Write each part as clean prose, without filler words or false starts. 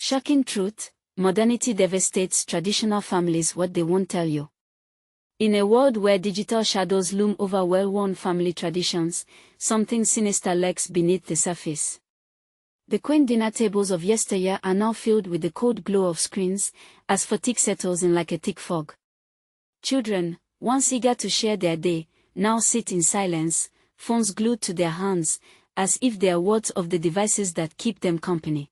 Shocking truth, modernity devastates traditional families. What they won't tell you. In a world where digital shadows loom over well-worn family traditions, something sinister lurks beneath the surface. The quaint dinner tables of yesteryear are now filled with the cold glow of screens, as fatigue settles in like a thick fog. Children, once eager to share their day, now sit in silence, phones glued to their hands, as if they are wards of the devices that keep them company.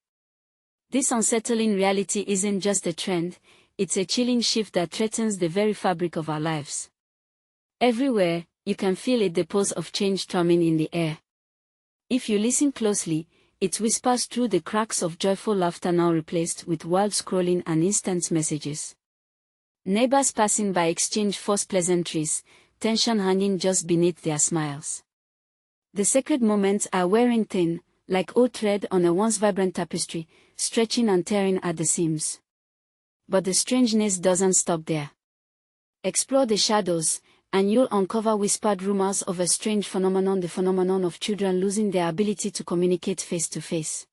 This unsettling reality isn't just a trend, it's a chilling shift that threatens the very fabric of our lives. Everywhere, you can feel a pulse of change thrumming in the air. If you listen closely, it whispers through the cracks of joyful laughter now replaced with wild scrolling and instant messages. Neighbors passing by exchange forced pleasantries, tension hanging just beneath their smiles. The sacred moments are wearing thin, like old thread on a once vibrant tapestry, stretching and tearing at the seams. But the strangeness doesn't stop there. Explore the shadows, and you'll uncover whispered rumors of a strange phenomenon, the phenomenon of children losing their ability to communicate face to face.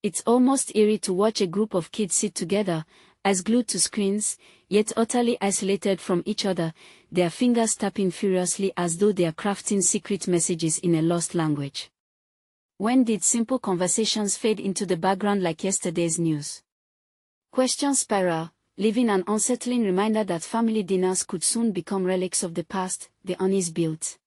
It's almost eerie to watch a group of kids sit together, as glued to screens, yet utterly isolated from each other, their fingers tapping furiously as though they are crafting secret messages in a lost language. When did simple conversations fade into the background like yesterday's news? Questions spiral, leaving an unsettling reminder that family dinners could soon become relics of the past, the unease built.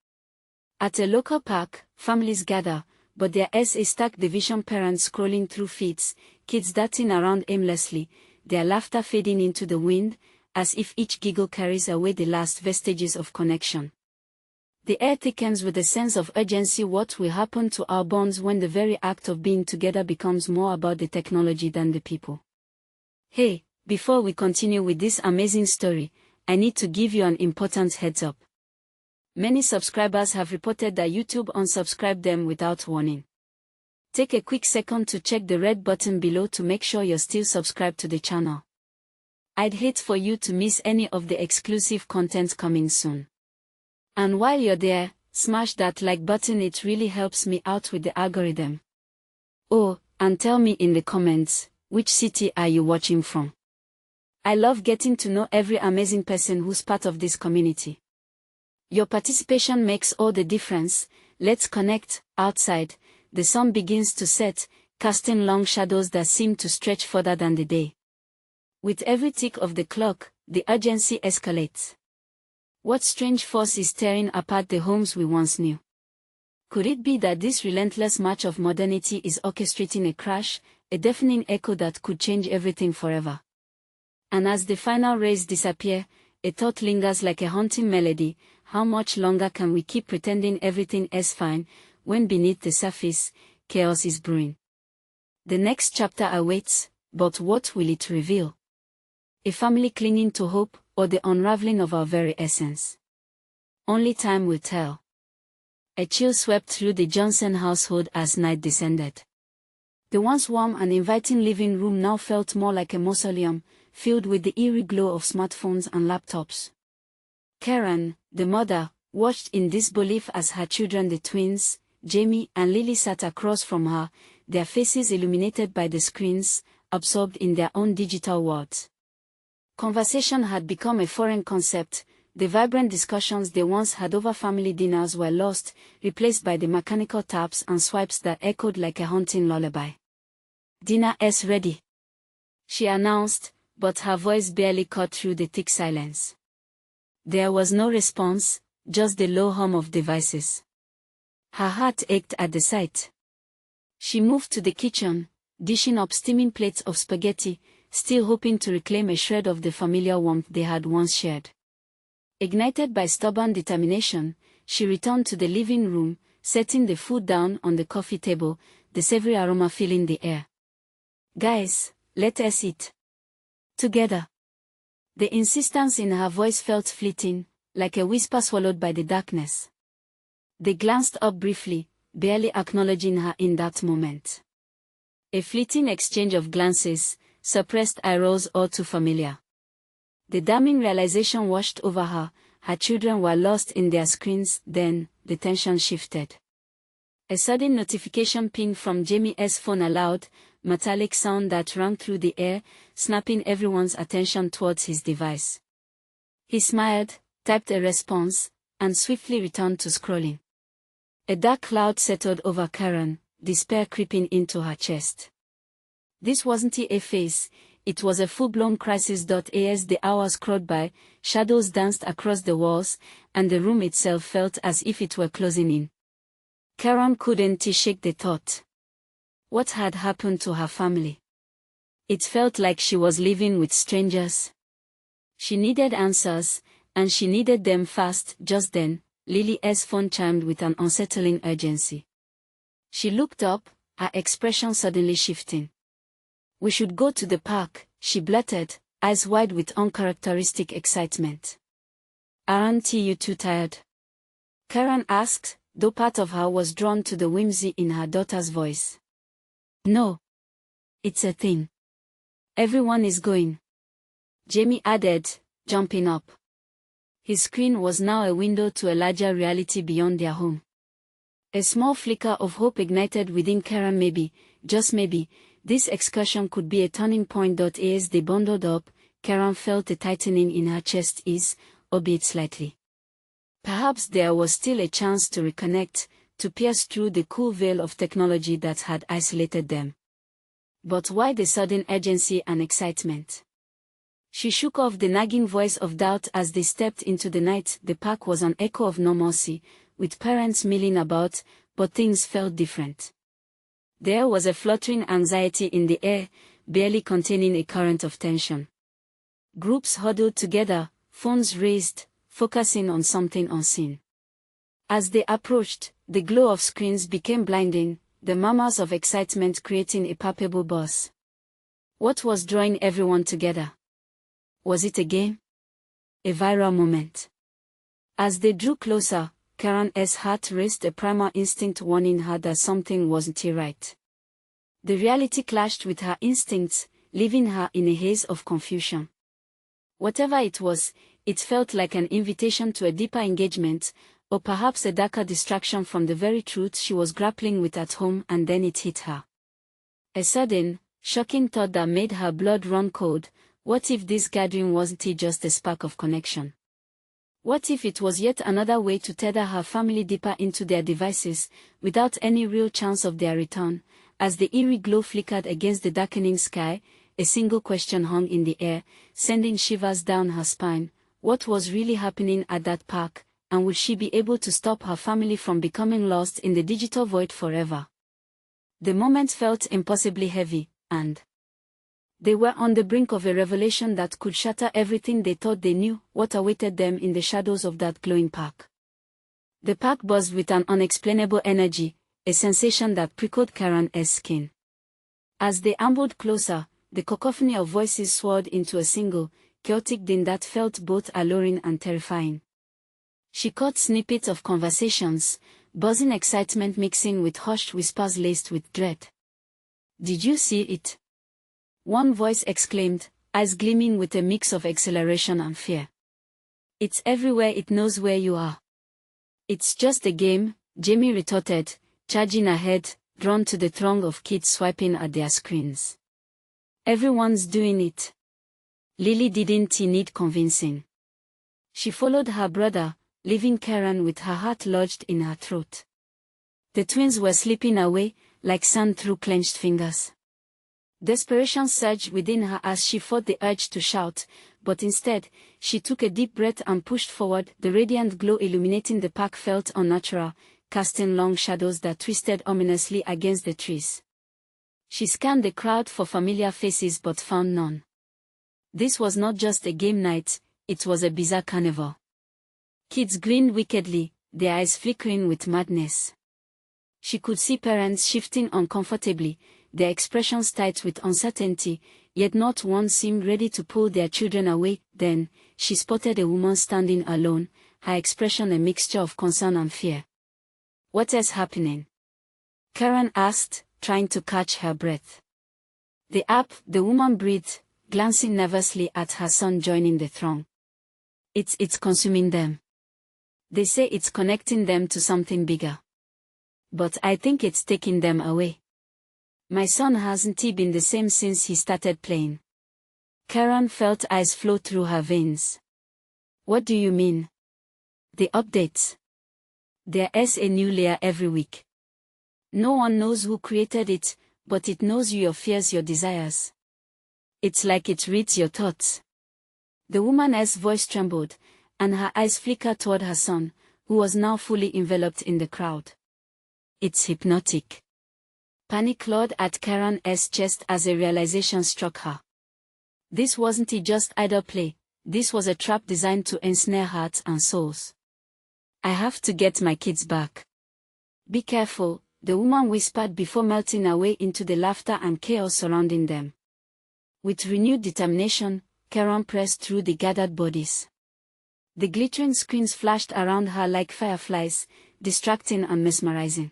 At a local park, families gather, but there's a stark division: parents scrolling through feeds, kids darting around aimlessly, their laughter fading into the wind, as if each giggle carries away the last vestiges of connection. The air thickens with a sense of urgency. What will happen to our bonds when the very act of being together becomes more about the technology than the people? Hey, before we continue with this amazing story, I need to give you an important heads up. Many subscribers have reported that YouTube unsubscribed them without warning. Take a quick second to check the red button below to make sure you're still subscribed to the channel. I'd hate for you to miss any of the exclusive content coming soon. And while you're there, smash that like button, it really helps me out with the algorithm. Oh, and tell me in the comments, which city are you watching from? I love getting to know every amazing person who's part of this community. Your participation makes all the difference. Let's connect. Outside, the sun begins to set, casting long shadows that seem to stretch further than the day. With every tick of the clock, the urgency escalates. What strange force is tearing apart the homes we once knew? Could it be that this relentless march of modernity is orchestrating a crash, a deafening echo that could change everything forever? And as the final rays disappear, a thought lingers like a haunting melody: how much longer can we keep pretending everything is fine, when beneath the surface, chaos is brewing? The next chapter awaits, but what will it reveal? A family clinging to hope, or the unraveling of our very essence? Only time will tell. A chill swept through the Johnson household as night descended. The once warm and inviting living room now felt more like a mausoleum, filled with the eerie glow of smartphones and laptops. Karen, the mother, watched in disbelief as her children, the twins, Jamie and Lily, sat across from her, their faces illuminated by the screens, absorbed in their own digital worlds. Conversation had become a foreign concept. The vibrant discussions they once had over family dinners were lost, replaced by the mechanical taps and swipes that echoed like a haunting lullaby. "Dinner is ready," she announced, but her voice barely cut through the thick silence. There was no response, just the low hum of devices. Her heart ached at the sight. She moved to the kitchen, dishing up steaming plates of spaghetti, still hoping to reclaim a shred of the familiar warmth they had once shared. Ignited by stubborn determination, she returned to the living room, setting the food down on the coffee table, the savory aroma filling the air. "Guys, let us eat together." The insistence in her voice felt fleeting, like a whisper swallowed by the darkness. They glanced up briefly, barely acknowledging her in that moment. A fleeting exchange of glances, suppressed eye rolls all too familiar. The damning realization washed over her: her children were lost in their screens. Then, the tension shifted. A sudden notification ping from Jamie's phone allowed, metallic sound that rang through the air, snapping everyone's attention towards his device. He smiled, typed a response, and swiftly returned to scrolling. A dark cloud settled over Karen, despair creeping into her chest. This wasn't a phase, it was a full-blown crisis. As the hours crawled by, shadows danced across the walls, and the room itself felt as if it were closing in. Karen couldn't shake the thought. What had happened to her family? It felt like she was living with strangers. She needed answers, and she needed them fast. Just then, Lily's phone chimed with an unsettling urgency. She looked up, her expression suddenly shifting. "We should go to the park," she blurted, eyes wide with uncharacteristic excitement. "Aren't you too tired?" Karen asked, though part of her was drawn to the whimsy in her daughter's voice. "No. It's a thing. Everyone is going," Jamie added, jumping up. His screen was now a window to a larger reality beyond their home. A small flicker of hope ignited within Karen. Maybe, just maybe, this excursion could be a turning point. As they bundled up, Karen felt a tightening in her chest, albeit slightly. Perhaps there was still a chance to reconnect, to pierce through the cool veil of technology that had isolated them. But why the sudden urgency and excitement? She shook off the nagging voice of doubt as they stepped into the night. The park was an echo of normalcy, with parents milling about, but things felt different. There was a fluttering anxiety in the air, barely containing a current of tension. Groups huddled together, phones raised, focusing on something unseen. As they approached, the glow of screens became blinding, the murmurs of excitement creating a palpable buzz. What was drawing everyone together? Was it a game? A viral moment? As they drew closer, Karen's heart raced, a primal instinct warning her that something wasn't right. The reality clashed with her instincts, leaving her in a haze of confusion. Whatever it was, it felt like an invitation to a deeper engagement, or perhaps a darker distraction from the very truth she was grappling with at home. And then it hit her. A sudden, shocking thought that made her blood run cold. What if this gathering wasn't just a spark of connection? What if it was yet another way to tether her family deeper into their devices, without any real chance of their return? As the eerie glow flickered against the darkening sky, a single question hung in the air, sending shivers down her spine. What was really happening at that park, and would she be able to stop her family from becoming lost in the digital void forever? The moment felt impossibly heavy, and they were on the brink of a revelation that could shatter everything they thought they knew. What awaited them in the shadows of that glowing park? The park buzzed with an unexplainable energy, a sensation that prickled Karen's skin. As they ambled closer, the cacophony of voices swirled into a single, chaotic din that felt both alluring and terrifying. She caught snippets of conversations, buzzing excitement mixing with hushed whispers laced with dread. "Did you see it?" one voice exclaimed, eyes gleaming with a mix of exhilaration and fear. "It's everywhere, it knows where you are." "It's just a game," Jamie retorted, charging ahead, drawn to the throng of kids swiping at their screens. "Everyone's doing it." Lily didn't need convincing. She followed her brother, leaving Karen with her heart lodged in her throat. The twins were slipping away, like sand through clenched fingers. Desperation surged within her as she fought the urge to shout, but instead, she took a deep breath and pushed forward. The radiant glow illuminating the park felt unnatural, casting long shadows that twisted ominously against the trees. She scanned the crowd for familiar faces but found none. This was not just a game night, it was a bizarre carnival. Kids grinned wickedly, their eyes flickering with madness. She could see parents shifting uncomfortably, their expressions tight with uncertainty, yet not one seemed ready to pull their children away. Then, she spotted a woman standing alone, her expression a mixture of concern and fear. "What is happening?" Karen asked, trying to catch her breath. The woman breathed, glancing nervously at her son joining the throng. It's consuming them. They say it's connecting them to something bigger. But I think it's taking them away." My son hasn't he been the same since he started playing? Karen felt ice flow through her veins. What do you mean? The updates. There's a new layer every week. No one knows who created it, but it knows your fears, your desires. It's like it reads your thoughts. The woman's voice trembled, and her eyes flickered toward her son, who was now fully enveloped in the crowd. It's hypnotic. Panic clawed at Karen's chest as a realization struck her. This wasn't just idle play, this was a trap designed to ensnare hearts and souls. I have to get my kids back. Be careful, the woman whispered before melting away into the laughter and chaos surrounding them. With renewed determination, Karen pressed through the gathered bodies. The glittering screens flashed around her like fireflies, distracting and mesmerizing.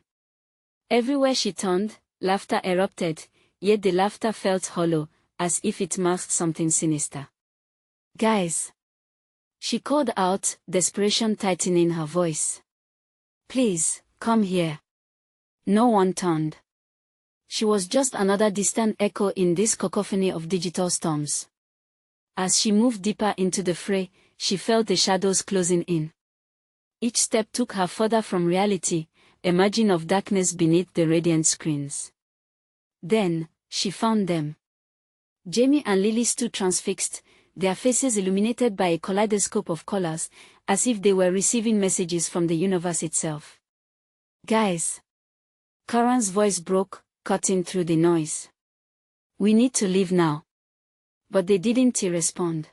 Everywhere she turned, laughter erupted, yet the laughter felt hollow, as if it masked something sinister. Guys! She called out, desperation tightening her voice. Please, come here. No one turned. She was just another distant echo in this cacophony of digital storms. As she moved deeper into the fray, she felt the shadows closing in. Each step took her further from reality, a margin of darkness beneath the radiant screens. Then, she found them. Jamie and Lily stood transfixed, their faces illuminated by a kaleidoscope of colors, as if they were receiving messages from the universe itself. Guys! Karen's voice broke, cutting through the noise. We need to leave now. But they didn't respond.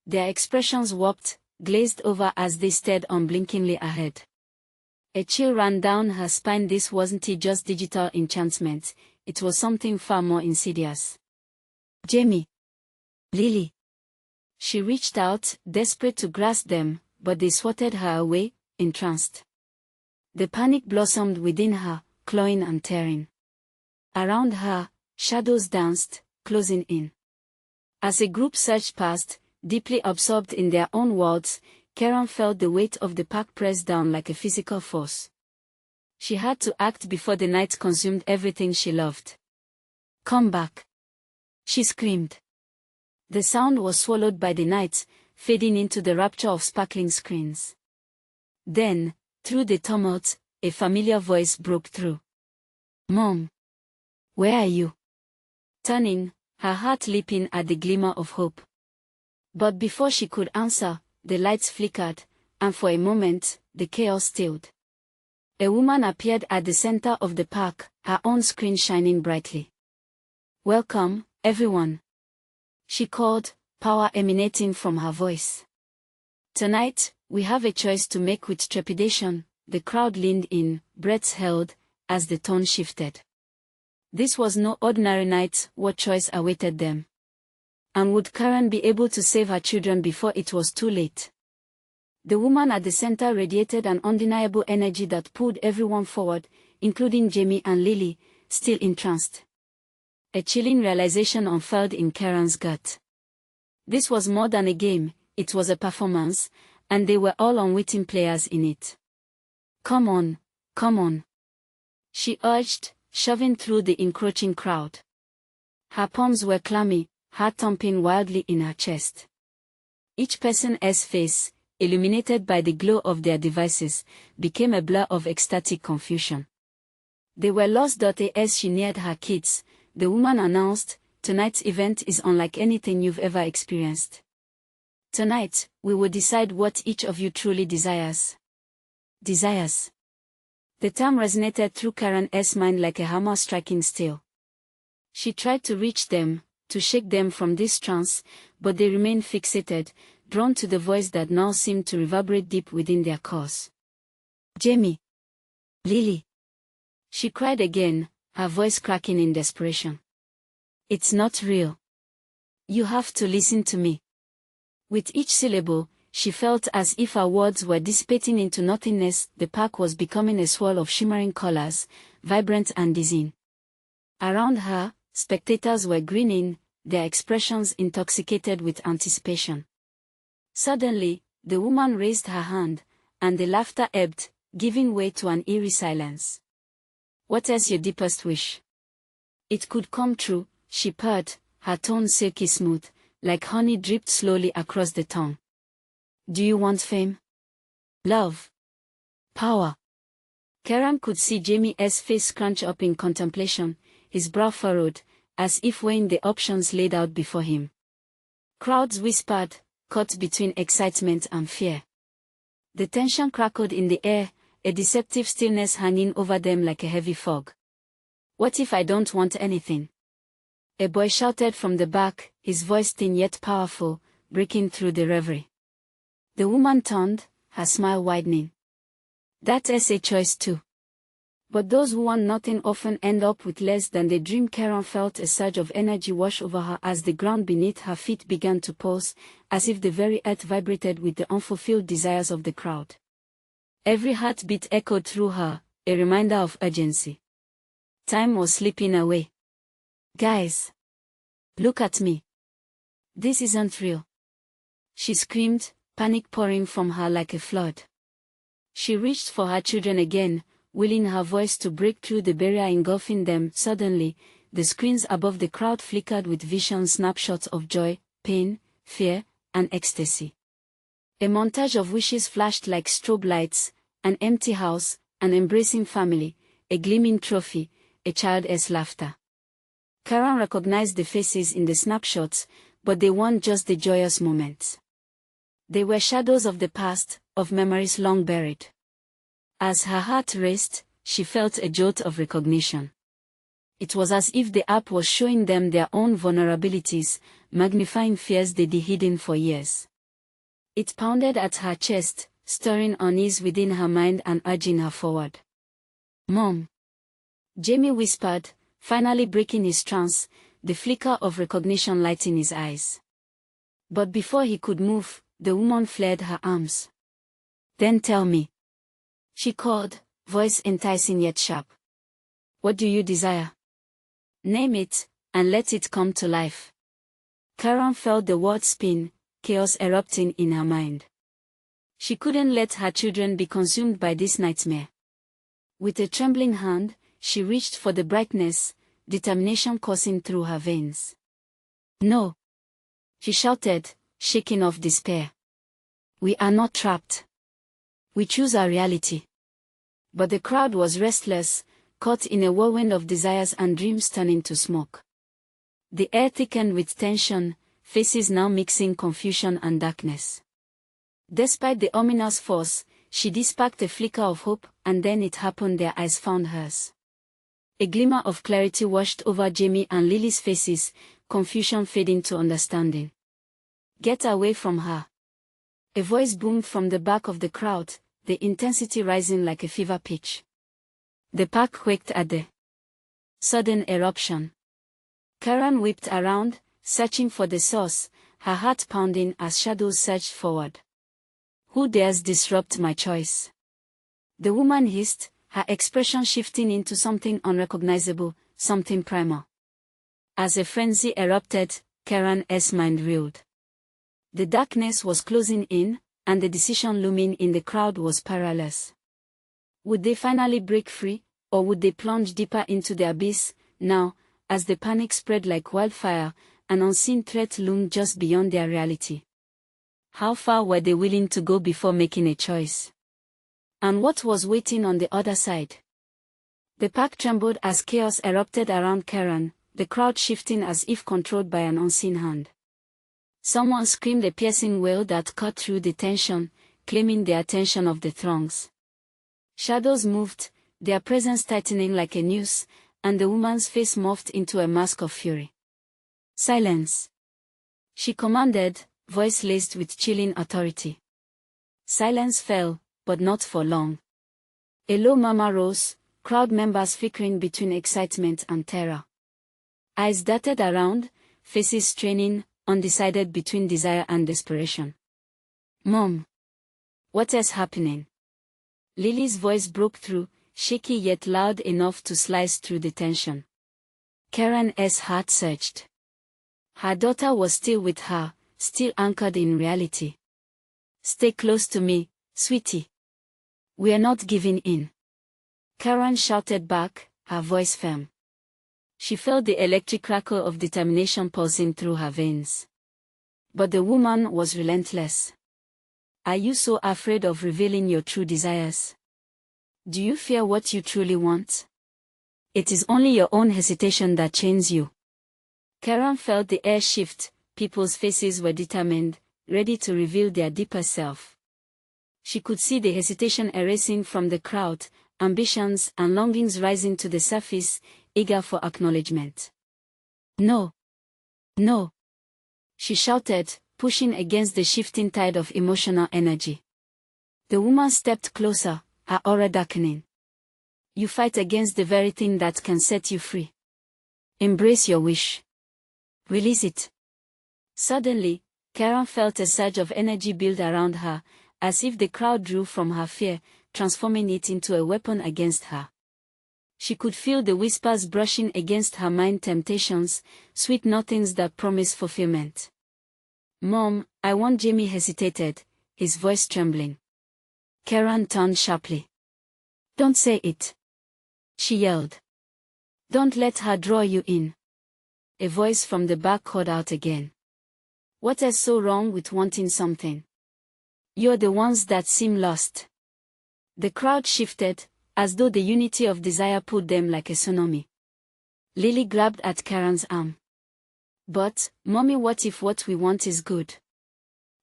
Their expressions warped, glazed over as they stared unblinkingly ahead. A chill ran down her spine. This wasn't just digital enchantment, it was something far more insidious. Jamie. Lily. She reached out, desperate to grasp them, but they swatted her away, entranced. The panic blossomed within her, clawing and tearing. Around her, shadows danced, closing in. As a group surged past, deeply absorbed in their own worlds, Karen felt the weight of the pack press down like a physical force. She had to act before the night consumed everything she loved. Come back! She screamed. The sound was swallowed by the night, fading into the rapture of sparkling screens. Then, through the tumult, a familiar voice broke through. Mom! Where are you? Turning, her heart leaping at the glimmer of hope. But before she could answer, the lights flickered, and for a moment, the chaos stilled. A woman appeared at the center of the park, her own screen shining brightly. Welcome, everyone. She called, power emanating from her voice. Tonight, we have a choice to make. With trepidation, the crowd leaned in, breaths held, as the tone shifted. This was no ordinary night. What choice awaited them? And would Karen be able to save her children before it was too late? The woman at the center radiated an undeniable energy that pulled everyone forward, including Jamie and Lily, still entranced. A chilling realization unfurled in Karen's gut. This was more than a game, it was a performance, and they were all unwitting players in it. Come on, come on. She urged, shoving through the encroaching crowd. Her palms were clammy, heart thumping wildly in her chest. Each person's face, illuminated by the glow of their devices, became a blur of ecstatic confusion. They were lost. As she neared her kids, the woman announced, tonight's event is unlike anything you've ever experienced. Tonight, we will decide what each of you truly desires. Desires. The term resonated through Karen's mind like a hammer striking steel. She tried to reach them, to shake them from this trance, but they remained fixated, drawn to the voice that now seemed to reverberate deep within their cores. Jamie. Lily. She cried again, her voice cracking in desperation. It's not real. You have to listen to me. With each syllable, she felt as if her words were dissipating into nothingness. The park was becoming a swirl of shimmering colors, vibrant and dizzying. Around her, spectators were grinning, their expressions intoxicated with anticipation. Suddenly, the woman raised her hand, and the laughter ebbed, giving way to an eerie silence. What is your deepest wish? It could come true, she purred, her tone silky smooth, like honey dripped slowly across the tongue. Do you want fame? Love? Power? Karen could see Jamie's face scrunch up in contemplation, his brow furrowed, as if weighing the options laid out before him. Crowds whispered, caught between excitement and fear. The tension crackled in the air, a deceptive stillness hanging over them like a heavy fog. What if I don't want anything? A boy shouted from the back, his voice thin yet powerful, breaking through the reverie. The woman turned, her smile widening. That's a choice too. But those who want nothing often end up with less than they dream. Karen felt a surge of energy wash over her as the ground beneath her feet began to pulse, as if the very earth vibrated with the unfulfilled desires of the crowd. Every heartbeat echoed through her, a reminder of urgency. Time was slipping away. Guys! Look at me. This isn't real. She screamed, panic pouring from her like a flood. She reached for her children again, willing her voice to break through the barrier engulfing them. Suddenly, the screens above the crowd flickered with vision snapshots of joy, pain, fear, and ecstasy. A montage of wishes flashed like strobe lights, an empty house, an embracing family, a gleaming trophy, a child's laughter. Karen recognized the faces in the snapshots, but they weren't just the joyous moments. They were shadows of the past, of memories long buried. As her heart raced, she felt a jolt of recognition. It was as if the app was showing them their own vulnerabilities, magnifying fears they'd hidden for years. It pounded at her chest, stirring unease within her mind and urging her forward. Mom! Jamie whispered, finally breaking his trance, the flicker of recognition lighting his eyes. But before he could move, the woman flared her arms. Then tell me. She called, voice enticing yet sharp. What do you desire? Name it, and let it come to life. Karen felt the words spin, chaos erupting in her mind. She couldn't let her children be consumed by this nightmare. With a trembling hand, she reached for the brightness, determination coursing through her veins. No! She shouted, shaking off despair. We are not trapped. We choose our reality. But the crowd was restless, caught in a whirlwind of desires and dreams turning to smoke. The air thickened with tension, faces now mixing confusion and darkness. Despite the ominous force, she disparked a flicker of hope, and then it happened. Their eyes found hers. A glimmer of clarity washed over Jamie and Lily's faces, confusion fading to understanding. Get away from her. A voice boomed from the back of the crowd, the intensity rising like a fever pitch. The pack quaked at the sudden eruption. Karen whipped around, searching for the source, her heart pounding as shadows surged forward. Who dares disrupt my choice? The woman hissed, her expression shifting into something unrecognizable, something primal. As a frenzy erupted, Karen's mind reeled. The darkness was closing in, and the decision looming in the crowd was perilous. Would they finally break free, or would they plunge deeper into the abyss? Now, as the panic spread like wildfire, an unseen threat loomed just beyond their reality. How far were they willing to go before making a choice? And what was waiting on the other side? The pack trembled as chaos erupted around Karen, the crowd shifting as if controlled by an unseen hand. Someone screamed a piercing wail that cut through the tension, claiming the attention of the throngs. Shadows moved, their presence tightening like a noose, and the woman's face morphed into a mask of fury. Silence! She commanded, voice laced with chilling authority. Silence fell, but not for long. A low murmur rose, crowd members flickering between excitement and terror. Eyes darted around, faces straining, undecided between desire and desperation. Mom! What is happening? Lily's voice broke through, shaky yet loud enough to slice through the tension. Karen's heart surged. Her daughter was still with her, still anchored in reality. Stay close to me, sweetie. We are not giving in. Karen shouted back, her voice firm. She felt the electric crackle of determination pulsing through her veins. But the woman was relentless. Are you so afraid of revealing your true desires? Do you fear what you truly want? It is only your own hesitation that chains you. Karen felt the air shift. People's faces were determined, ready to reveal their deeper self. She could see the hesitation erasing from the crowd, ambitions and longings rising to the surface, eager for acknowledgement. No. No. She shouted, pushing against the shifting tide of emotional energy. The woman stepped closer, her aura darkening. You fight against the very thing that can set you free. Embrace your wish. Release it. Suddenly, Karen felt a surge of energy build around her, as if the crowd drew from her fear, transforming it into a weapon against her. She could feel the whispers brushing against her mind, temptations, sweet nothings that promise fulfillment. Mom, I want. Jamie hesitated, his voice trembling. Karen turned sharply. Don't say it. She yelled. Don't let her draw you in. A voice from the back called out again. What is so wrong with wanting something? You're the ones that seem lost. The crowd shifted, as though the unity of desire pulled them like a tsunami. Lily grabbed at Karen's arm. But, Mommy, what if what we want is good?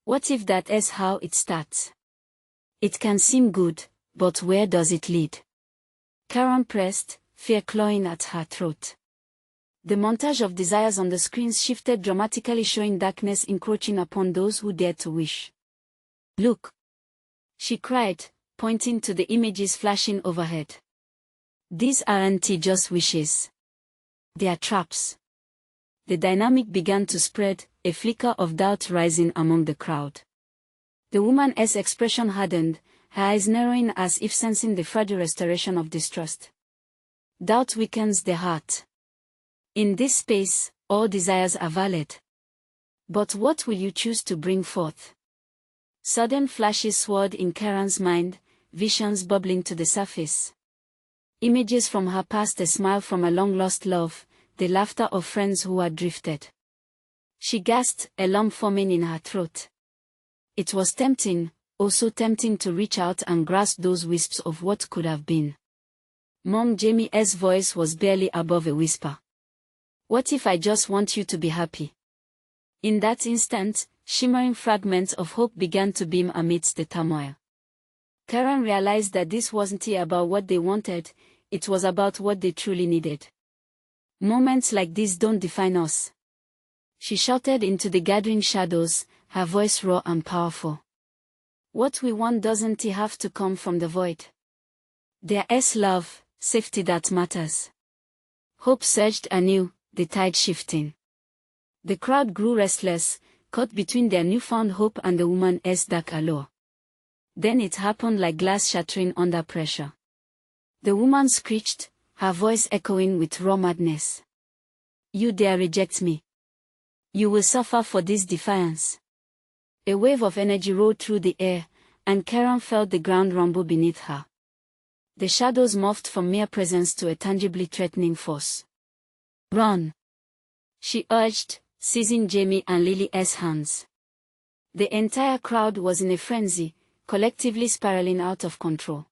What if that is how it starts? It can seem good, but where does it lead? Karen pressed, fear clawing at her throat. The montage of desires on the screens shifted dramatically, showing darkness encroaching upon those who dared to wish. Look! She cried, pointing to the images flashing overhead. These aren't just wishes. They are traps. The dynamic began to spread, a flicker of doubt rising among the crowd. The woman's expression hardened, her eyes narrowing as if sensing the fragile restoration of distrust. Doubt weakens the heart. In this space, all desires are valid. But what will you choose to bring forth? Sudden flashes swirled in Karen's mind, visions bubbling to the surface. Images from her past, a smile from a long-lost love, the laughter of friends who had drifted. She gasped, a lump forming in her throat. It was tempting, oh so tempting to reach out and grasp those wisps of what could have been. Mom, Jamie's voice was barely above a whisper. What if I just want you to be happy? In that instant, shimmering fragments of hope began to beam amidst the turmoil. Karen realized that this wasn't about what they wanted, it was about what they truly needed. Moments like these don't define us. She shouted into the gathering shadows, her voice raw and powerful. What we want doesn't have to come from the void. There is love, safety that matters. Hope surged anew, the tide shifting. The crowd grew restless, caught between their newfound hope and the woman's dark allure. Then it happened like glass shattering under pressure. The woman screeched, her voice echoing with raw madness. You dare reject me. You will suffer for this defiance. A wave of energy rolled through the air, and Karen felt the ground rumble beneath her. The shadows morphed from mere presence to a tangibly threatening force. Run! She urged, seizing Jamie and Lily's hands. The entire crowd was in a frenzy, collectively spiraling out of control.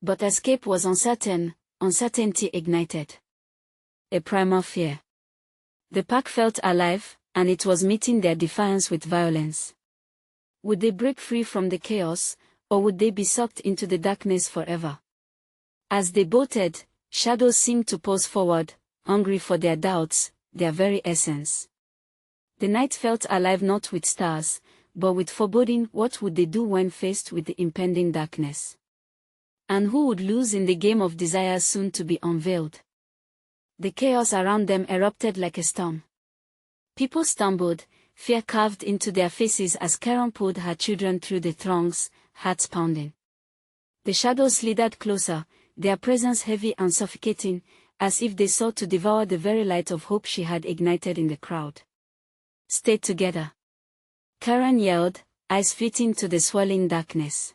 But escape was uncertain, uncertainty ignited. A primal fear. The pack felt alive, and it was meeting their defiance with violence. Would they break free from the chaos, or would they be sucked into the darkness forever? As they bolted, shadows seemed to pose forward, hungry for their doubts, their very essence. The night felt alive not with stars, but with foreboding. What would they do when faced with the impending darkness? And who would lose in the game of desires soon to be unveiled? The chaos around them erupted like a storm. People stumbled, fear carved into their faces as Karen pulled her children through the throngs, hearts pounding. The shadows slithered closer, their presence heavy and suffocating, as if they sought to devour the very light of hope she had ignited in the crowd. Stay together. Karen yelled, eyes fleeting to the swirling darkness.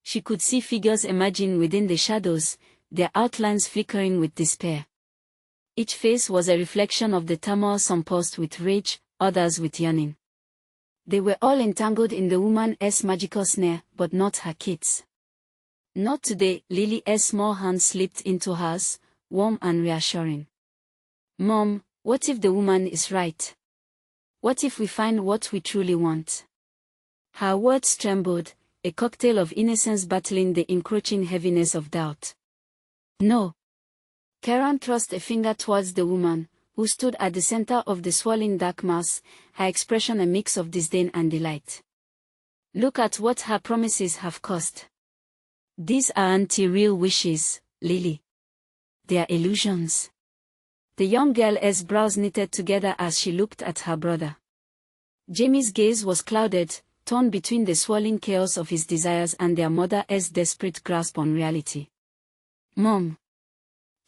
She could see figures emerging within the shadows, their outlines flickering with despair. Each face was a reflection of the turmoil, some pulsed with rage, others with yearning. They were all entangled in the woman's magical snare, but not her kids. Not today. Lily's small hand slipped into hers, warm and reassuring. Mom, what if the woman is right? What if we find what we truly want? Her words trembled, a cocktail of innocence battling the encroaching heaviness of doubt. No. Karen thrust a finger towards the woman, who stood at the center of the swirling dark mass, her expression a mix of disdain and delight. Look at what her promises have cost. These aren't real wishes, Lily. They are illusions. The young girl's brows knitted together as she looked at her brother. Jamie's gaze was clouded, torn between the swirling chaos of his desires and their mother's desperate grasp on reality. Mom,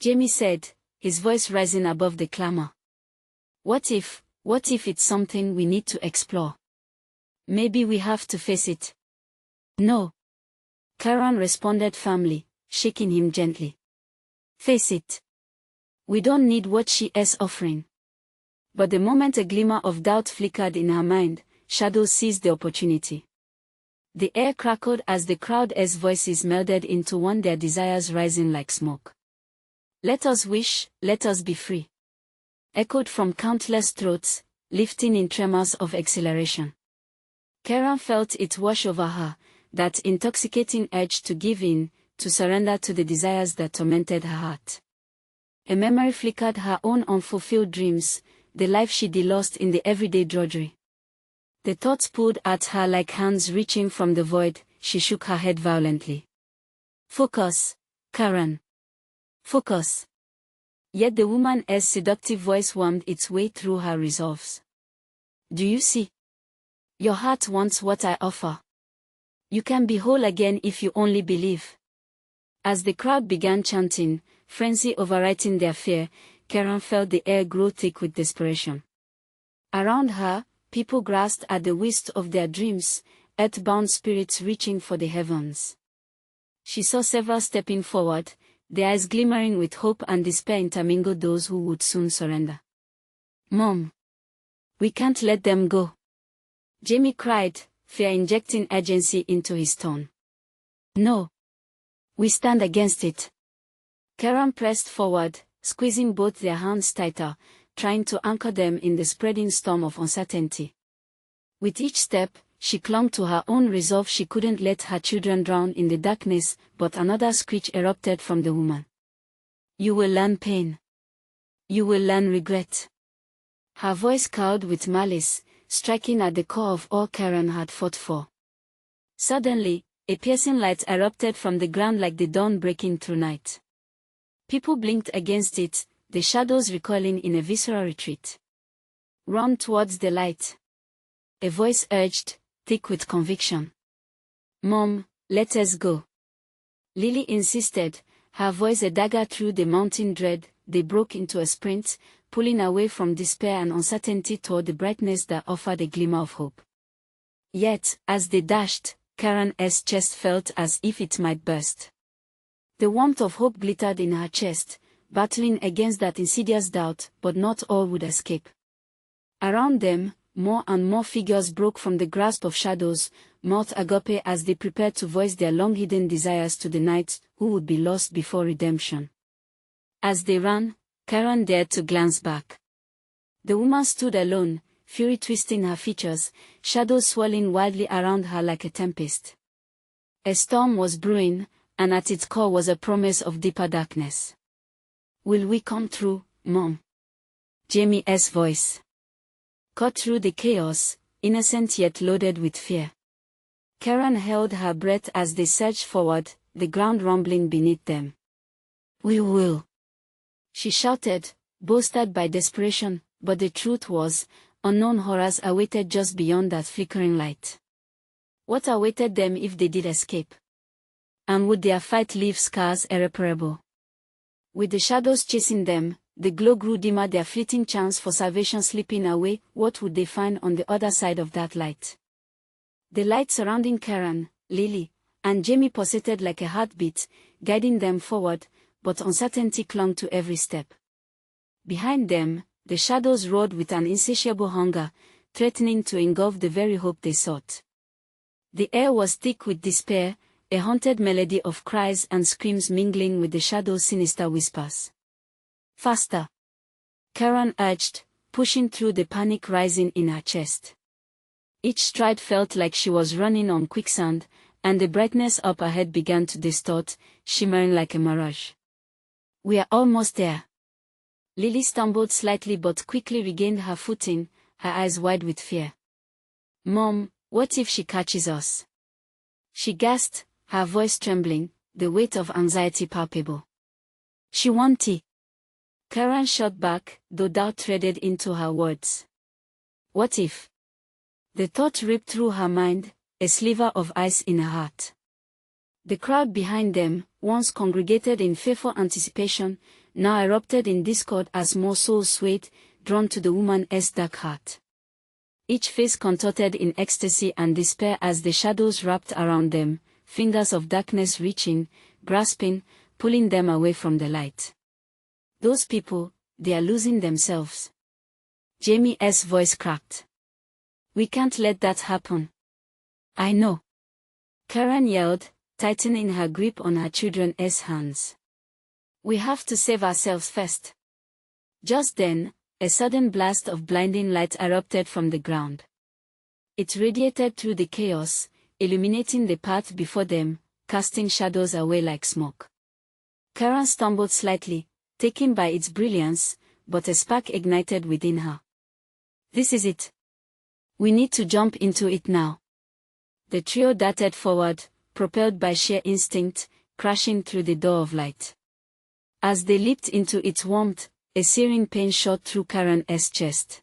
Jamie said, his voice rising above the clamor. What if it's something we need to explore? Maybe we have to face it. No. Karen responded firmly, shaking him gently. Face it. We don't need what she is offering. But the moment a glimmer of doubt flickered in her mind, shadows seized the opportunity. The air crackled as the crowd's voices melded into one, their desires rising like smoke. Let us wish, let us be free. Echoed from countless throats, lifting in tremors of exhilaration. Karen felt it wash over her, that intoxicating urge to give in, to surrender to the desires that tormented her heart. A memory flickered her own unfulfilled dreams, the life she'd lost in the everyday drudgery. The thoughts pulled at her like hands reaching from the void. She shook her head violently. Focus, Karen. Focus. Yet the woman's seductive voice wormed its way through her resolves. Do you see? Your heart wants what I offer. You can be whole again if you only believe. As the crowd began chanting, frenzy overwriting their fear, Karen felt the air grow thick with desperation. Around her, people grasped at the waist of their dreams, earthbound spirits reaching for the heavens. She saw several stepping forward, their eyes glimmering with hope and despair intermingled, those who would soon surrender. Mom. We can't let them go. Jamie cried, fear injecting urgency into his tone. No. We stand against it. Karen pressed forward, squeezing both their hands tighter, trying to anchor them in the spreading storm of uncertainty. With each step, she clung to her own resolve. She couldn't let her children drown in the darkness, but another screech erupted from the woman. You will learn pain. You will learn regret. Her voice cowed with malice, striking at the core of all Karen had fought for. Suddenly, a piercing light erupted from the ground like the dawn breaking through night. People blinked against it, the shadows recoiling in a visceral retreat. Run towards the light. A voice urged, thick with conviction. Mom, let us go. Lily insisted, her voice a dagger through the mounting dread. They broke into a sprint, pulling away from despair and uncertainty toward the brightness that offered a glimmer of hope. Yet, as they dashed, Karen's chest felt as if it might burst. The warmth of hope glittered in her chest, battling against that insidious doubt, but not all would escape. Around them, more and more figures broke from the grasp of shadows, mouthed agape as they prepared to voice their long-hidden desires to the knights who would be lost before redemption. As they ran, Karen dared to glance back. The woman stood alone, fury twisting her features, shadows swirling wildly around her like a tempest. A storm was brewing, and at its core was a promise of deeper darkness. Will we come through, Mom? Jamie's voice cut through the chaos, innocent yet loaded with fear. Karen held her breath as they surged forward, the ground rumbling beneath them. We will. She shouted, bolstered by desperation, but the truth was, unknown horrors awaited just beyond that flickering light. What awaited them if they did escape? And would their fight leave scars irreparable? With the shadows chasing them, the glow grew dimmer, their fleeting chance for salvation slipping away. What would they find on the other side of that light? The light surrounding Karen, Lily, and Jamie pulsated like a heartbeat, guiding them forward, but uncertainty clung to every step. Behind them, the shadows roared with an insatiable hunger, threatening to engulf the very hope they sought. The air was thick with despair, a haunted melody of cries and screams mingling with the shadows' sinister whispers. Faster! Karen urged, pushing through the panic rising in her chest. Each stride felt like she was running on quicksand, and the brightness up ahead began to distort, shimmering like a mirage. We are almost there. Lily stumbled slightly but quickly regained her footing, her eyes wide with fear. Mom, what if she catches us? She gasped, her voice trembling, the weight of anxiety palpable. She won't. Karen shot back, though doubt threaded into her words. What if? The thought ripped through her mind, a sliver of ice in her heart. The crowd behind them, once congregated in fearful anticipation, now erupted in discord as more souls swayed, drawn to the woman's dark heart. Each face contorted in ecstasy and despair as the shadows wrapped around them, fingers of darkness reaching, grasping, pulling them away from the light. Those people, they are losing themselves. Jamie's voice cracked. We can't let that happen. I know. Karen yelled, tightening her grip on her children's hands. We have to save ourselves first. Just then, a sudden blast of blinding light erupted from the ground. It radiated through the chaos, illuminating the path before them, casting shadows away like smoke. Karen stumbled slightly, taken by its brilliance, but a spark ignited within her. This is it. We need to jump into it now. The trio darted forward, propelled by sheer instinct, crashing through the door of light. As they leaped into its warmth, a searing pain shot through Karen's chest.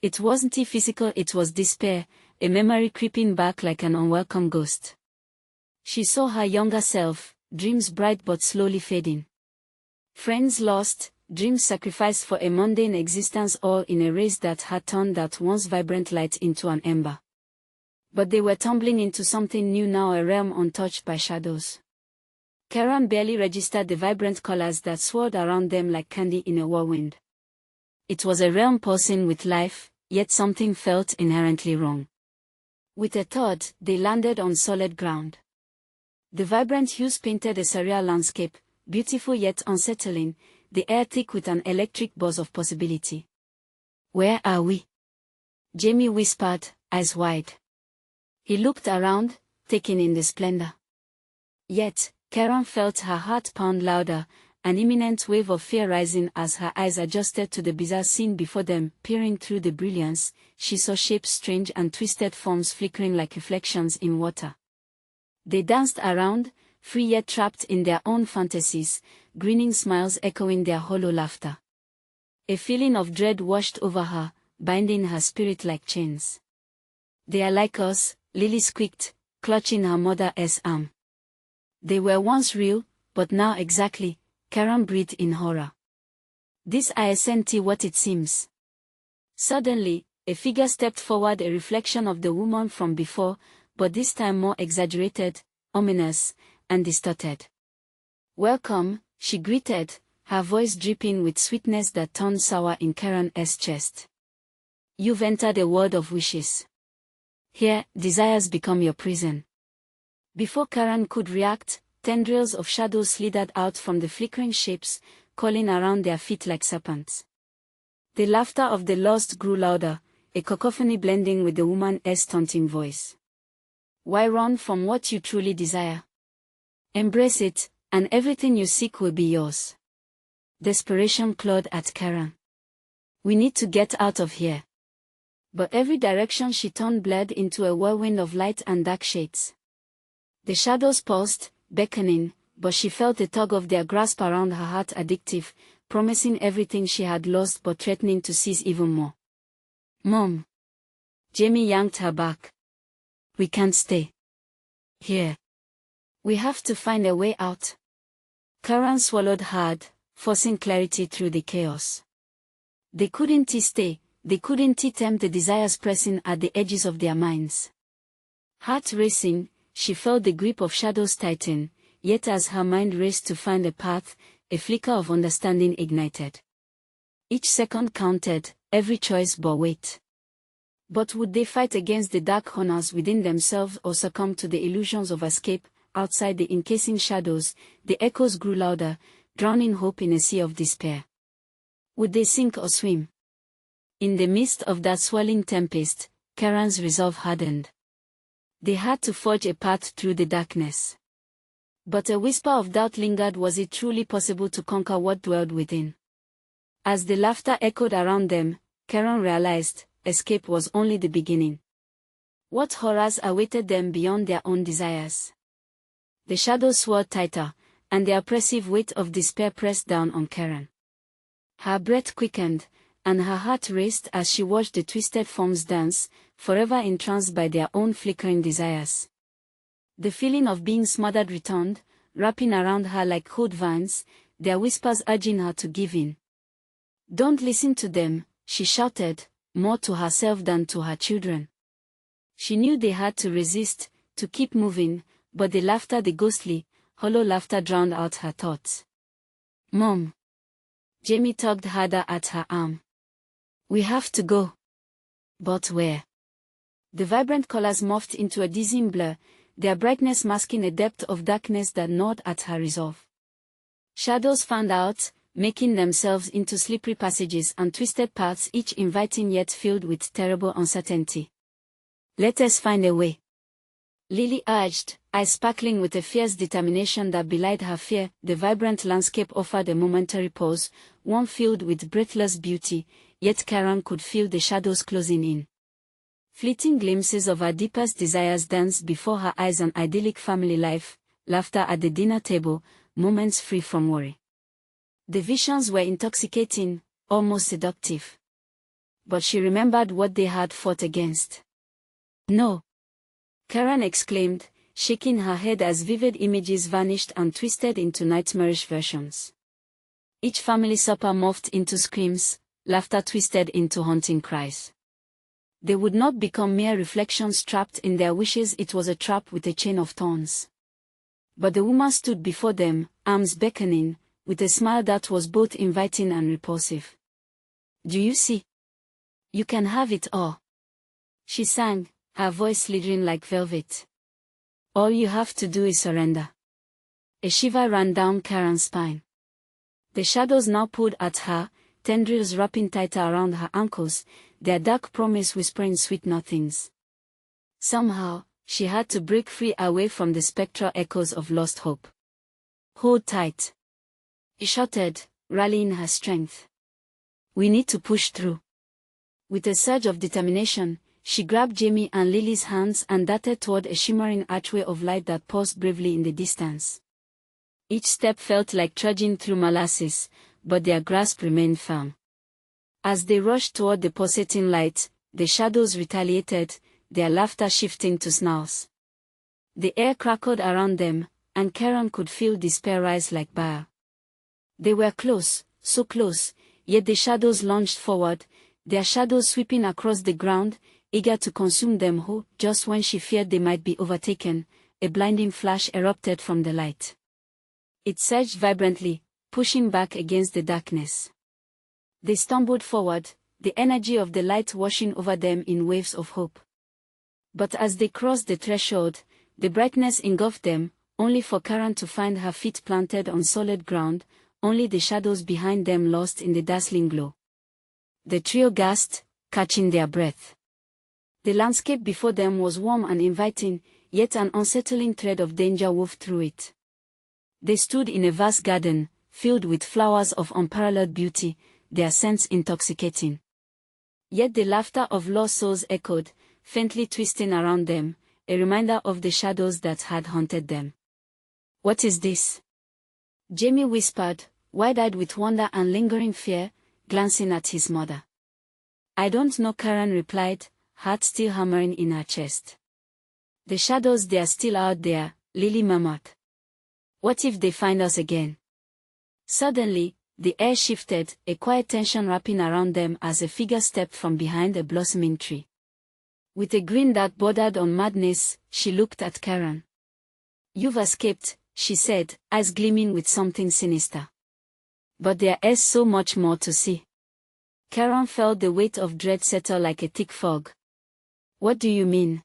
It wasn't physical, it was despair, a memory creeping back like an unwelcome ghost. She saw her younger self, dreams bright but slowly fading. Friends lost, dreams sacrificed for a mundane existence, all in a race that had turned that once vibrant light into an ember. But they were tumbling into something new now, a realm untouched by shadows. Karen barely registered the vibrant colors that swirled around them like candy in a whirlwind. It was a realm pulsing with life, yet something felt inherently wrong. With a thud, they landed on solid ground. The vibrant hues painted a surreal landscape, beautiful yet unsettling, the air thick with an electric buzz of possibility. Where are we? Jamie whispered, eyes wide. He looked around, taking in the splendor. Yet, Karen felt her heart pound louder, an imminent wave of fear rising as her eyes adjusted to the bizarre scene before them. Peering through the brilliance, she saw shapes, strange and twisted forms flickering like reflections in water. They danced around, free yet trapped in their own fantasies, grinning smiles echoing their hollow laughter. A feeling of dread washed over her, binding her spirit like chains. They are like us, Lily squeaked, clutching her mother's arm. They were once real, but now exactly, Karen breathed in horror. This isn't what it seems. Suddenly, a figure stepped forward, a reflection of the woman from before, but this time more exaggerated, ominous, and distorted. Welcome, she greeted, her voice dripping with sweetness that turned sour in Karen's chest. You've entered a world of wishes. Here, desires become your prison. Before Karen could react, tendrils of shadows slithered out from the flickering shapes, calling around their feet like serpents. The laughter of the lost grew louder, a cacophony blending with the woman's taunting voice. Why run from what you truly desire? Embrace it, and everything you seek will be yours. Desperation clawed at Karen. We need to get out of here. But every direction she turned bled into a whirlwind of light and dark shades. The shadows pulsed, beckoning, but she felt the tug of their grasp around her heart, addictive, promising everything she had lost but threatening to seize even more. Mom! Jamie yanked her back. We can't stay here. We have to find a way out. Karen swallowed hard, forcing clarity through the chaos. They couldn't stay, they couldn't tempt the desires pressing at the edges of their minds. Heart racing, she felt the grip of shadows tighten, yet as her mind raced to find a path, a flicker of understanding ignited. Each second counted, every choice bore weight. But would they fight against the dark corners within themselves or succumb to the illusions of escape? Outside the encasing shadows, the echoes grew louder, drowning hope in a sea of despair. Would they sink or swim? In the midst of that swirling tempest, Karen's resolve hardened. They had to forge a path through the darkness. But a whisper of doubt lingered. Was it truly possible to conquer what dwelled within? As the laughter echoed around them, Karen realized, escape was only the beginning. What horrors awaited them beyond their own desires? The shadows swirled tighter, and the oppressive weight of despair pressed down on Karen. Her breath quickened, and her heart raced as she watched the twisted forms dance, forever entranced by their own flickering desires. The feeling of being smothered returned, wrapping around her like cold vines, their whispers urging her to give in. "Don't listen to them," she shouted, more to herself than to her children. She knew they had to resist, to keep moving, but the laughter, the ghostly, hollow laughter, drowned out her thoughts. "Mom." Jamie tugged harder at her arm. "We have to go." "But where?" The vibrant colors morphed into a dizzying blur, their brightness masking a depth of darkness that gnawed at her resolve. Shadows fanned out, making themselves into slippery passages and twisted paths, each inviting yet filled with terrible uncertainty. "Let us find a way," Lily urged, eyes sparkling with a fierce determination that belied her fear. The vibrant landscape offered a momentary pause, one filled with breathless beauty, yet Karen could feel the shadows closing in. Fleeting glimpses of her deepest desires danced before her eyes: an idyllic family life, laughter at the dinner table, moments free from worry. The visions were intoxicating, almost seductive. But she remembered what they had fought against. "No!" Karen exclaimed, shaking her head as vivid images vanished and twisted into nightmarish versions. Each family supper morphed into screams, laughter twisted into haunting cries. They would not become mere reflections trapped in their wishes. It was a trap with a chain of thorns. But the woman stood before them, arms beckoning, with a smile that was both inviting and repulsive. "Do you see? You can have it all," she sang, her voice slithering like velvet. "All you have to do is surrender." A shiver ran down Karen's spine. The shadows now pulled at her, tendrils wrapping tighter around her ankles, their dark promise whispering sweet nothings. Somehow, she had to break free, away from the spectral echoes of lost hope. "Hold tight," she shouted, rallying her strength. "We need to push through." With a surge of determination, she grabbed Jamie and Lily's hands and darted toward a shimmering archway of light that paused bravely in the distance. Each step felt like trudging through molasses, but their grasp remained firm. As they rushed toward the pulsating light, the shadows retaliated, their laughter shifting to snarls. The air crackled around them, and Karen could feel despair rise like fire. They were close, so close, yet the shadows lunged forward, their shadows sweeping across the ground, eager to consume them whole. Just when she feared they might be overtaken, a blinding flash erupted from the light. It surged vibrantly, pushing back against the darkness. They stumbled forward, the energy of the light washing over them in waves of hope. But as they crossed the threshold, the brightness engulfed them, only for Karen to find her feet planted on solid ground, only the shadows behind them lost in the dazzling glow. The trio gasped, catching their breath. The landscape before them was warm and inviting, yet an unsettling thread of danger wove through it. They stood in a vast garden, filled with flowers of unparalleled beauty, their scents intoxicating. Yet the laughter of lost souls echoed, faintly twisting around them, a reminder of the shadows that had haunted them. "What is this?" Jamie whispered, wide-eyed with wonder and lingering fear, glancing at his mother. "I don't know," Karen replied, heart still hammering in her chest. "The shadows, they are still out there," Lily murmured. "What if they find us again?" Suddenly, the air shifted, a quiet tension wrapping around them as a figure stepped from behind a blossoming tree. With a grin that bordered on madness, she looked at Karen. "You've escaped," she said, eyes gleaming with something sinister. "But there is so much more to see." Karen felt the weight of dread settle like a thick fog. What do you mean?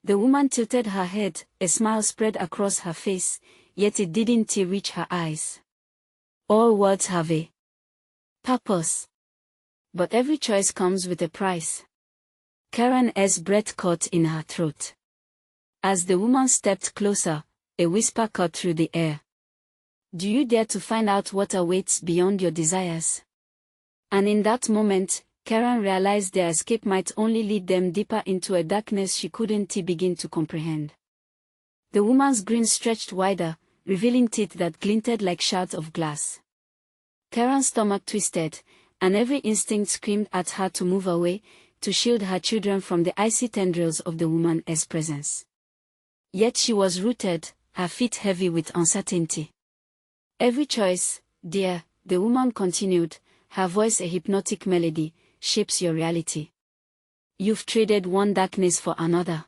The woman tilted her head, a smile spread across her face, yet it didn't reach her eyes. All words have a purpose. But every choice comes with a price. Karen's breath caught in her throat. As the woman stepped closer, a whisper cut through the air. Do you dare to find out what awaits beyond your desires? And in that moment, Karen realized their escape might only lead them deeper into a darkness she couldn't begin to comprehend. The woman's grin stretched wider, revealing teeth that glinted like shards of glass. Karen's stomach twisted, and every instinct screamed at her to move away, to shield her children from the icy tendrils of the woman's presence. Yet she was rooted, her feet heavy with uncertainty. Every choice, dear, the woman continued, her voice a hypnotic melody, shapes your reality. You've traded one darkness for another.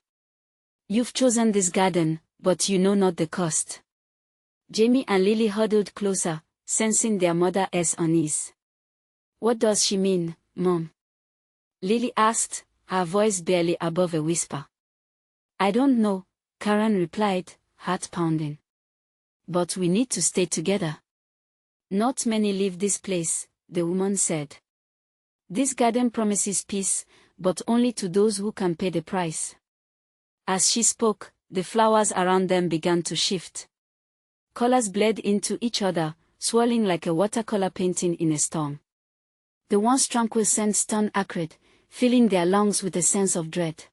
You've chosen this garden, but you know not the cost. Jamie and Lily huddled closer, sensing their mother's unease. What does she mean, Mom? Lily asked, her voice barely above a whisper. I don't know, Karen replied, heart pounding. But we need to stay together. Not many leave this place, the woman said. This garden promises peace, but only to those who can pay the price. As she spoke, the flowers around them began to shift. Colors bled into each other, swirling like a watercolor painting in a storm. The once tranquil scents turned acrid, filling their lungs with a sense of dread.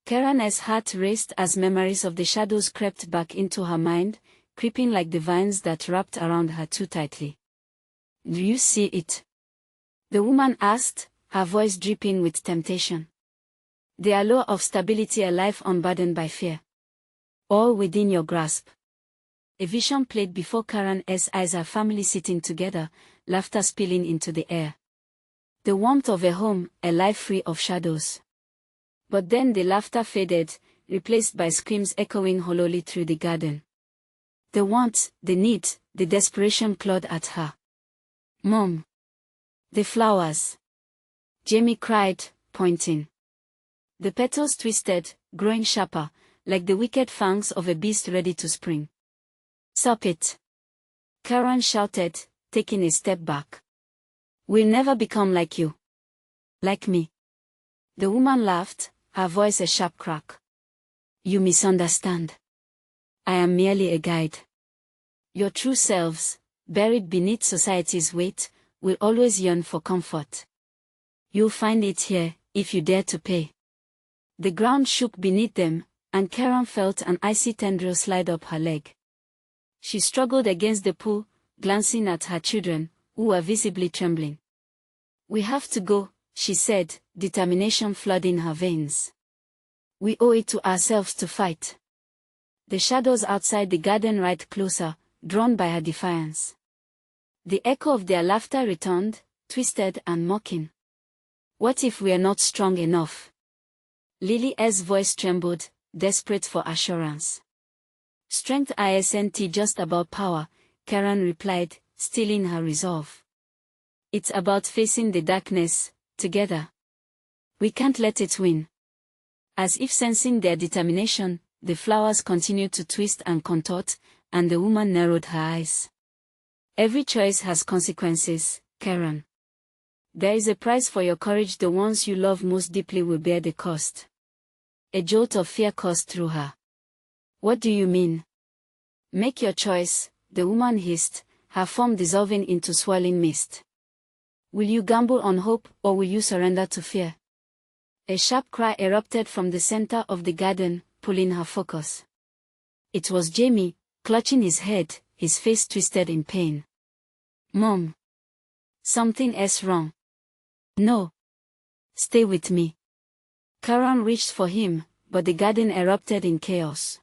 Karen's heart raced as memories of the shadows crept back into her mind, creeping like the vines that wrapped around her too tightly. Do you see it? The woman asked, her voice dripping with temptation. The allure of stability, a life unburdened by fear. All within your grasp. A vision played before Karen's eyes, her family sitting together, laughter spilling into the air. The warmth of a home, a life free of shadows. But then the laughter faded, replaced by screams echoing hollowly through the garden. The want, the need, the desperation clawed at her. Mom! The flowers! Jamie cried, pointing. The petals twisted, growing sharper, like the wicked fangs of a beast ready to spring. Stop it! Karen shouted, taking a step back. We'll never become like you. Like me. The woman laughed, her voice a sharp crack. You misunderstand. I am merely a guide. Your true selves, buried beneath society's weight, will always yearn for comfort. You'll find it here, if you dare to pay. The ground shook beneath them, and Karen felt an icy tendril slide up her leg. She struggled against the pull, glancing at her children, who were visibly trembling. We have to go, she said, determination flooding her veins. We owe it to ourselves to fight. The shadows outside the garden right closer, drawn by her defiance. The echo of their laughter returned, twisted and mocking. What if we are not strong enough? Lily's voice trembled, desperate for assurance. Strength isn't just about power, Karen replied, steeling her resolve. It's about facing the darkness, together. We can't let it win. As if sensing their determination, the flowers continued to twist and contort, and the woman narrowed her eyes. Every choice has consequences, Karen. There is a price for your courage. The ones you love most deeply will bear the cost. A jolt of fear coursed through her. What do you mean? Make your choice, the woman hissed, her form dissolving into swirling mist. Will you gamble on hope, or will you surrender to fear? A sharp cry erupted from the center of the garden, pulling her focus. It was Jamie, clutching his head, his face twisted in pain. Mom! Something's wrong. No. Stay with me. Karen reached for him, but the garden erupted in chaos.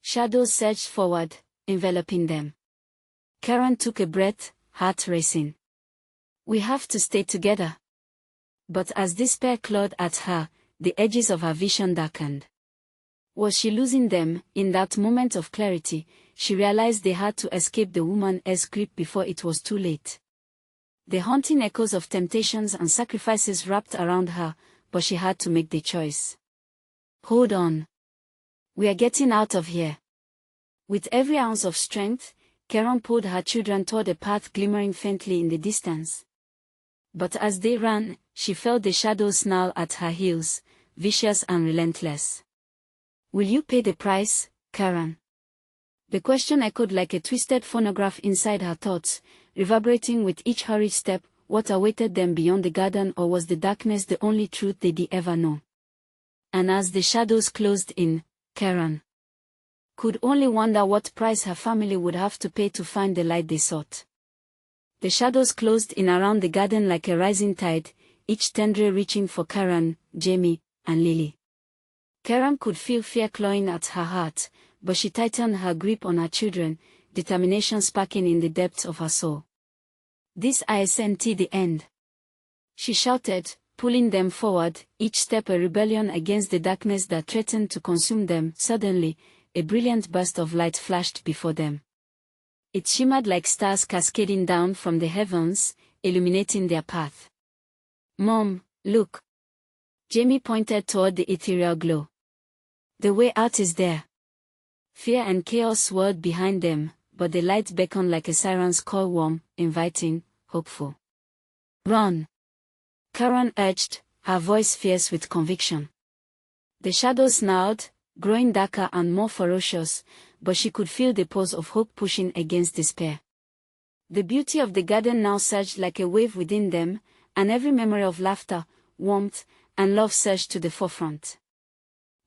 Shadows surged forward, enveloping them. Karen took a breath, heart racing. We have to stay together. But as despair clawed at her, the edges of her vision darkened. Was she losing them? In that moment of clarity, she realized they had to escape the woman's grip before it was too late. The haunting echoes of temptations and sacrifices wrapped around her, but she had to make the choice. Hold on. We are getting out of here. With every ounce of strength, Karen pulled her children toward a path glimmering faintly in the distance. But as they ran, she felt the shadows snarl at her heels, vicious and relentless. Will you pay the price, Karen? The question echoed like a twisted phonograph inside her thoughts, reverberating with each hurried step. What awaited them beyond the garden, or was the darkness the only truth they'd ever know? And as the shadows closed in, Karen could only wonder what price her family would have to pay to find the light they sought. The shadows closed in around the garden like a rising tide, each tendril reaching for Karen, Jamie, and Lily. Karen could feel fear clawing at her heart, but she tightened her grip on her children, determination sparking in the depths of her soul. This isn't the end. She shouted, pulling them forward, each step a rebellion against the darkness that threatened to consume them. Suddenly, a brilliant burst of light flashed before them. It shimmered like stars cascading down from the heavens, illuminating their path. Mom, look. Jamie pointed toward the ethereal glow. The way out is there. Fear and chaos swirled behind them, but the light beckoned like a siren's call, warm, inviting, hopeful. Run! Karen urged, her voice fierce with conviction. The shadows snarled, growing darker and more ferocious, but she could feel the pulse of hope pushing against despair. The beauty of the garden now surged like a wave within them, and every memory of laughter, warmth, and love surged to the forefront.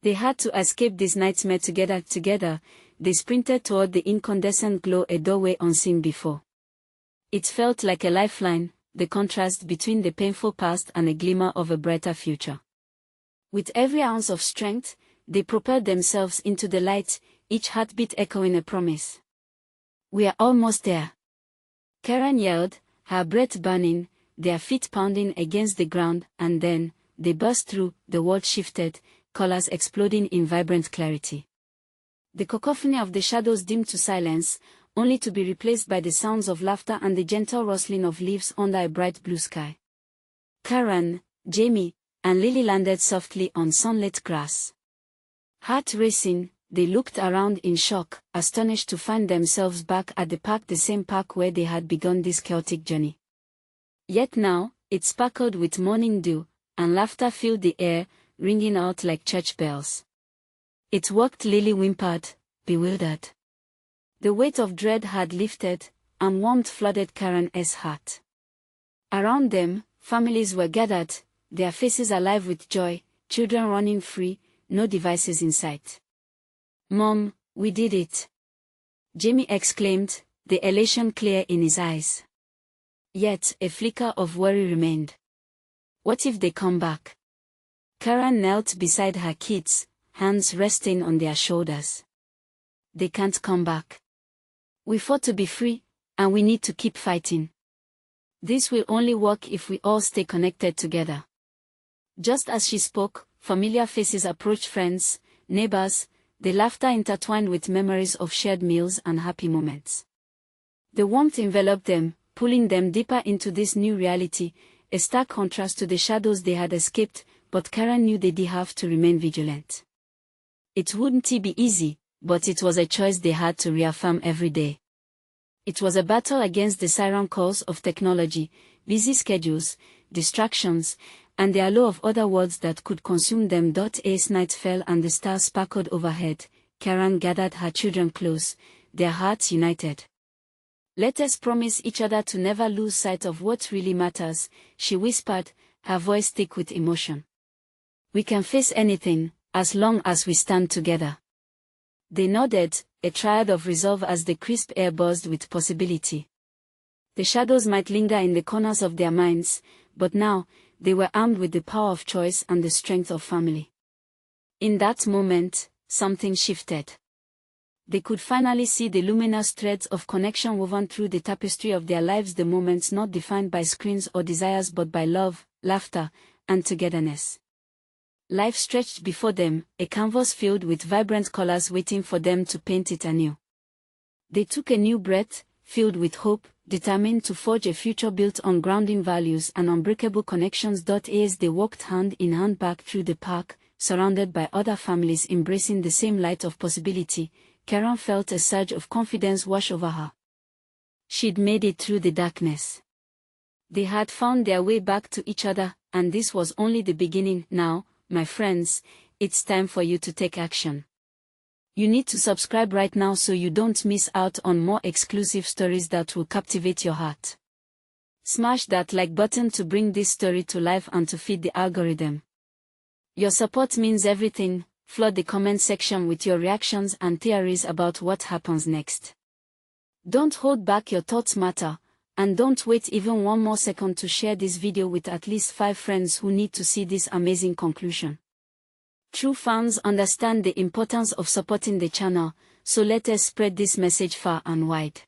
They had to escape this nightmare together. They sprinted toward the incandescent glow, a doorway unseen before. It felt like a lifeline, the contrast between the painful past and a glimmer of a brighter future. With every ounce of strength, they propelled themselves into the light, each heartbeat echoing a promise. We are almost there. Karen yelled, her breath burning, their feet pounding against the ground, and then, they burst through. The world shifted, colors exploding in vibrant clarity. The cacophony of the shadows dimmed to silence, only to be replaced by the sounds of laughter and the gentle rustling of leaves under a bright blue sky. Karen, Jamie, and Lily landed softly on sunlit grass. Heart racing, they looked around in shock, astonished to find themselves back at the park, the same park where they had begun this chaotic journey. Yet now, it sparkled with morning dew, and laughter filled the air, ringing out like church bells. It worked, Lily whimpered, bewildered. The weight of dread had lifted, and warmth flooded Karen's heart. Around them, families were gathered, their faces alive with joy, children running free, no devices in sight. Mom, we did it! Jamie exclaimed, the elation clear in his eyes. Yet, a flicker of worry remained. What if they come back? Karen knelt beside her kids, hands resting on their shoulders. They can't come back. We fought to be free, and we need to keep fighting. This will only work if we all stay connected together. Just as she spoke, familiar faces approached, friends, neighbors, the laughter intertwined with memories of shared meals and happy moments. The warmth enveloped them, pulling them deeper into this new reality, a stark contrast to the shadows they had escaped, but Karen knew they'd have to remain vigilant. It wouldn't be easy, but it was a choice they had to reaffirm every day. It was a battle against the siren calls of technology, busy schedules, distractions, and the allure of other worlds that could consume them. As night fell and the stars sparkled overhead, Karen gathered her children close, their hearts united. Let us promise each other to never lose sight of what really matters, she whispered, her voice thick with emotion. We can face anything, as long as we stand together. They nodded, a triad of resolve as the crisp air buzzed with possibility. The shadows might linger in the corners of their minds, but now, they were armed with the power of choice and the strength of family. In that moment, something shifted. They could finally see the luminous threads of connection woven through the tapestry of their lives, the moments not defined by screens or desires but by love, laughter, and togetherness. Life stretched before them, a canvas filled with vibrant colors waiting for them to paint it anew. They took a new breath, filled with hope, determined to forge a future built on grounding values and unbreakable connections. As they walked hand in hand back through the park, surrounded by other families embracing the same light of possibility, Karen felt a surge of confidence wash over her. She'd made it through the darkness. They had found their way back to each other, and this was only the beginning. Now, my friends, it's time for you to take action. You need to subscribe right now so you don't miss out on more exclusive stories that will captivate your heart. Smash that like button to bring this story to life and to feed the algorithm. Your support means everything. Flood the comment section with your reactions and theories about what happens next. Don't hold back, your thoughts matter, and don't wait even one more second to share this video with at least 5 friends who need to see this amazing conclusion. True fans understand the importance of supporting the channel, so let us spread this message far and wide.